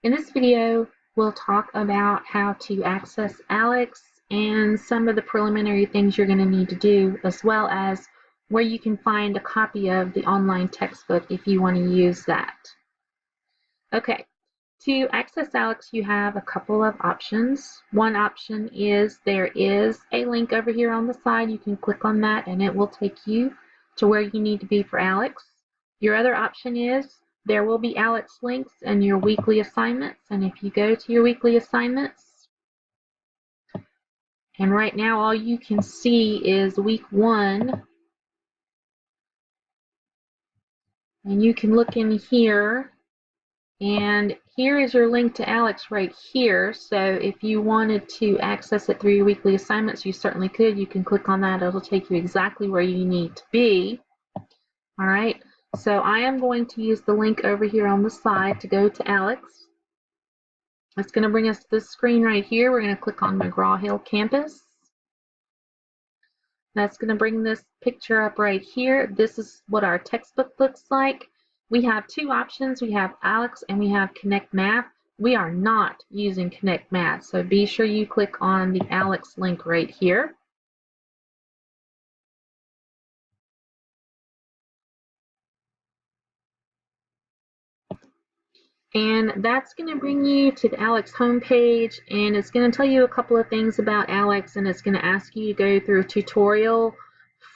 In this video, we'll talk about how to access ALEKS and some of the preliminary things you're going to need to do, as well as where you can find a copy of the online textbook if you want to use that. Okay, to access ALEKS, you have a couple of options. One option is there is a link over here on the side. You can click on that and it will take you to where you need to be for ALEKS. Your other option is there will be ALEKS links and your weekly assignments, and if you go to your weekly assignments, and right now all you can see is week 1, and you can look in here, and here is your link to ALEKS right here. So if you wanted to access it through your weekly assignments, you certainly could. You can click on that. It'll take you exactly where you need to be. All right. So I am going to use the link over here on the side to go to ALEKS. It's going to bring us to this screen right here. We're going to click on McGraw-Hill campus. That's going to bring this picture up right here. This is what our textbook looks like. We have two options. We have ALEKS and we have Connect Math. We are not using Connect Math, so be sure you click on the ALEKS link right here. And that's going to bring you to the ALEKS homepage, and it's going to tell you a couple of things about ALEKS, and it's going to ask you to go through a tutorial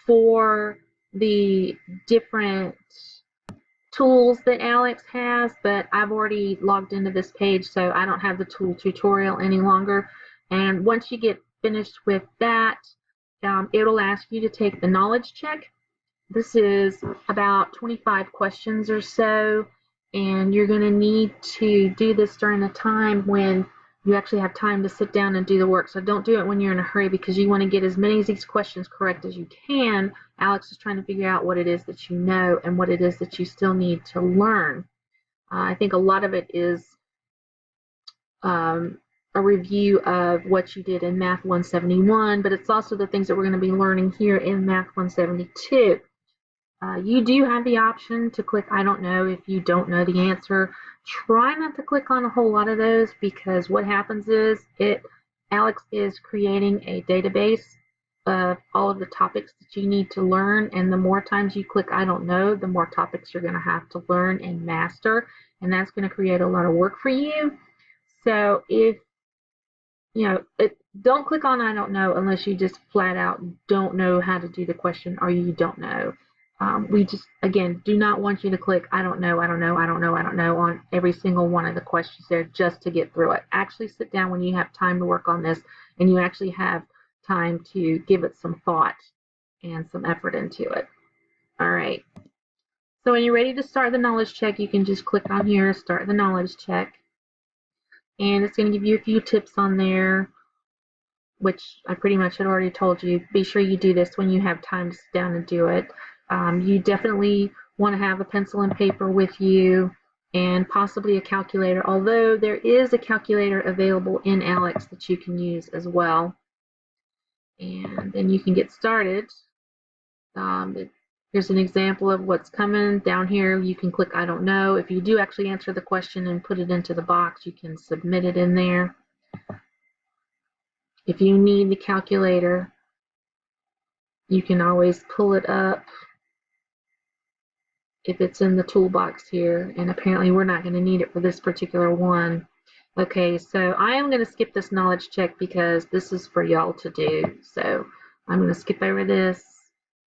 for the different tools that ALEKS has, but I've already logged into this page, so I don't have the tool tutorial any longer. And once you get finished with that, it'll ask you to take the knowledge check. This is about 25 questions or so, and you're going to need to do this during a time when you actually have time to sit down and do the work. So don't do it when you're in a hurry, because you want to get as many of these questions correct as you can. ALEKS is trying to figure out what it is that you know and what it is that you still need to learn. I think a lot of it is a review of what you did in Math 171, but it's also the things that we're going to be learning here in Math 172. You do have the option to click I don't know if you don't know the answer. Try not to click on a whole lot of those, because what happens is ALEKS is creating a database of all of the topics that you need to learn, and the more times you click I don't know, the more topics you're going to have to learn and master, and that's going to create a lot of work for you. So if don't click on I don't know unless you just flat out don't know how to do the question or you don't know. We just, again, do not want you to click I don't know, I don't know, I don't know, I don't know on every single one of the questions there just to get through it. Actually sit down when you have time to work on this and you actually have time to give it some thought and some effort into it. All right. So when you're ready to start the knowledge check, you can just click on here, start the knowledge check. And it's going to give you a few tips on there, which I pretty much had already told you. Be sure you do this when you have time to sit down and do it. You definitely want to have a pencil and paper with you and possibly a calculator, although there is a calculator available in ALEKS that you can use as well. And then you can get started. Here's an example of what's coming. Down here you can click I don't know. If you do actually answer the question and put it into the box, you can submit it in there. If you need the calculator, you can always pull it up if it's in the toolbox here, and apparently we're not going to need it for this particular one. Okay, so I am going to skip this knowledge check because this is for y'all to do. So I'm going to skip over this,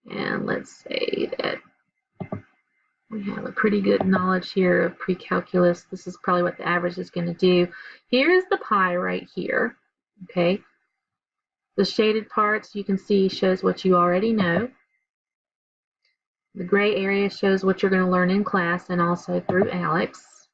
and let's say that we have a pretty good knowledge here of pre-calculus. This is probably what the average is going to do. Here's the pie right here. Okay, the shaded parts you can see shows what you already know. The gray area shows what you're going to learn in class and also through ALEKS.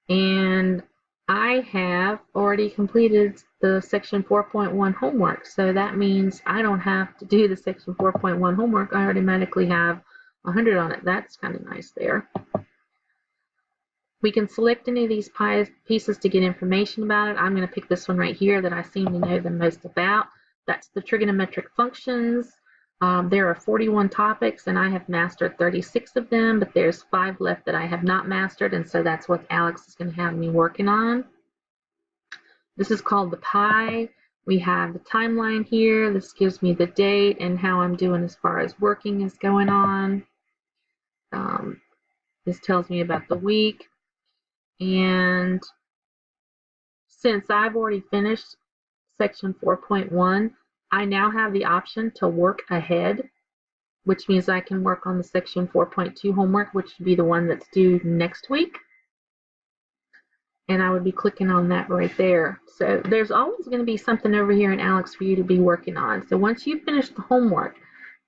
And I have already completed the section 4.1 homework, so that means I don't have to do the section 4.1 homework. I automatically have 100 on it. That's kind of nice there. We can select any of these pieces to get information about it. I'm going to pick this one right here that I seem to know the most about. That's the trigonometric functions. There are 41 topics, and I have mastered 36 of them, but there's 5 left that I have not mastered, and so that's what ALEKS is going to have me working on. This is called the pie. We have the timeline here. This gives me the date and how I'm doing as far as working is going on. This tells me about the week. And since I've already finished section 4.1, I now have the option to work ahead, which means I can work on the section 4.2 homework, which would be the one that's due next week. And I would be clicking on that right there. So there's always going to be something over here in ALEKS for you to be working on. So once you finish the homework,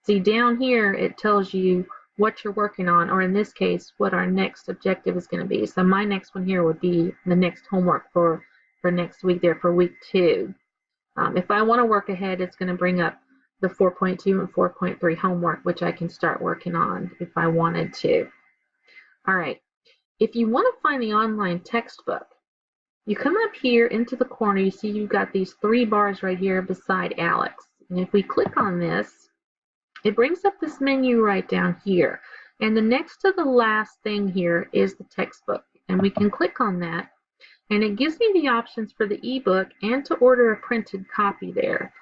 see down here it tells you what you're working on, or in this case, what our next objective is going to be. So my next one here would be the next homework for next week there for week 2. If I want to work ahead, it's going to bring up the 4.2 and 4.3 homework, which I can start working on if I wanted to. All right. If you want to find the online textbook, you come up here into the corner, you see you've got these 3 bars right here beside ALEKS. And if we click on this, it brings up this menu right down here. And the next to the last thing here is the textbook. And we can click on that. And it gives me the options for the ebook and to order a printed copy there.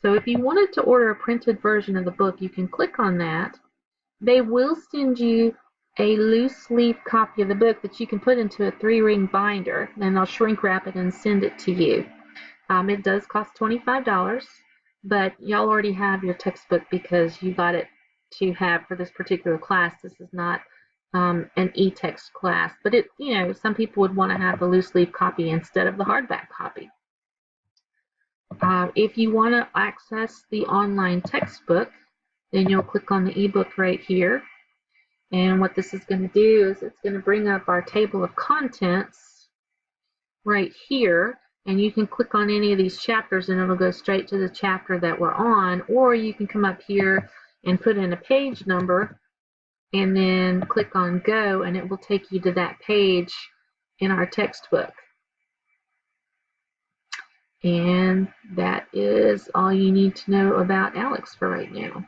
So if you wanted to order a printed version of the book, you can click on that. They will send you a loose leaf copy of the book that you can put into a 3-ring binder, and they'll shrink wrap it and send it to you. It does cost $25, but y'all already have your textbook because you got it to have for this particular class. This is not an e-text class, but it, you know, some people would want to have the loose leaf copy instead of the hardback copy. If you want to access the online textbook, then you'll click on the ebook right here. And what this is going to do is it's going to bring up our table of contents right here. And you can click on any of these chapters and it'll go straight to the chapter that we're on. Or you can come up here and put in a page number and then click on go, and it will take you to that page in our textbook. And that is all you need to know about ALEKS for right now.